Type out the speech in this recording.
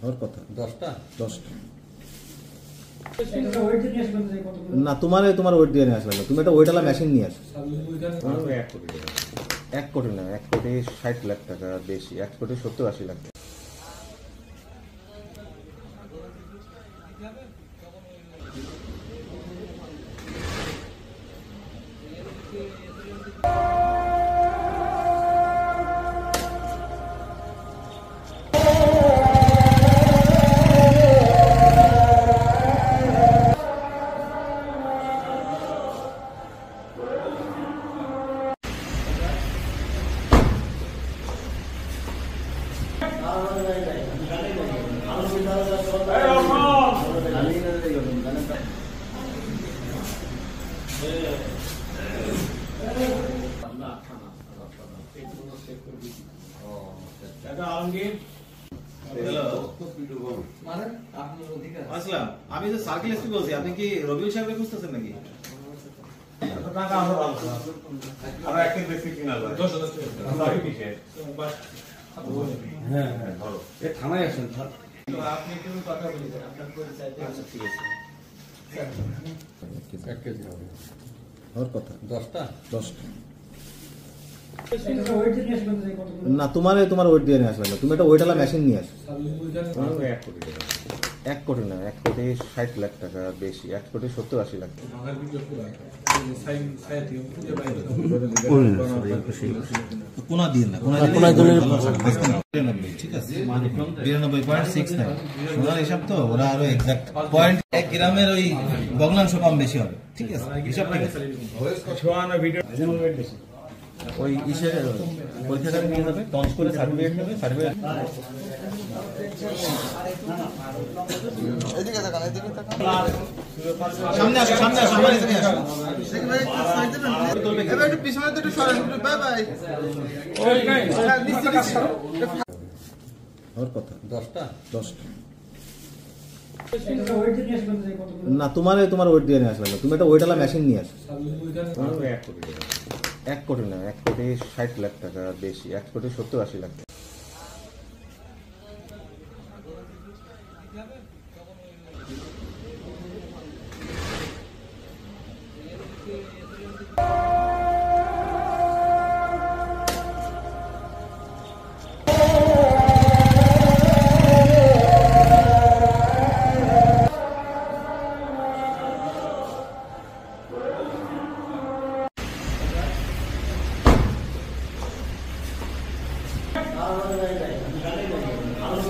ওর কথা 10টা 10টা না তোমার ওয়েট দিয়ে নিয়ে আসলে তুমি একটা ওয়েটওয়ালা মেশিন নিয়ে আসো। 1 কোটি না 1 কোটি 60 লাখ টাকা বেশি, 1 কোটি 70-80 লাখ টাকা। আমি যে সার্কেল এসপি বলছি, আপনি কি রবিউল সাহেবকে খুঁজতেছেন নাকি? থানায় আসেন। আপনি একটু কথা বলি, আপনার পরিচয়। ঠিক আছে, 1 কেজি হবে। ওর কথা 10টা না তোমার ওয়েট দিয়ে নিয়ে আসলে তুমি একটা ওয়েটওয়ালা মেশিন নিয়ে আসো। 1 কোটি না 1 কোটি 60 লাখ টাকা বেশি, 1 কোটি 70-80 লাখ টাকা। কোনা দিয়ে না, ঠিক আছে, 92.69 সোনার হিসাব তো ওরা আরো এক্সাক্ট পয়েন্ট 1 গ্রামের ওই ভগ্নাংশ কম বেশি হবে। ঠিক আছে, হিসাব ঠিক আছে। ওই ইসে পরীক্ষাগারে নিয়ে যাবে, টঞ্চ করে সার্টিফিকেট নেবে, সার্টিফিকেট সামনে আসো আমার এখানে আসো। এবার একটু পিছনে তো একটু সরেন, বাই বাই। ওর কথা 10টা না তোমার ওয়েট দিয়ে নিয়ে আসলে তুমি একটা ওয়েটওয়ালা মেশিন নিয়ে আসো। 1 কোটি না 1 কোটি 60 লাখ টাকা বেশি, 1 কোটি 70-80 লাখ টাকা।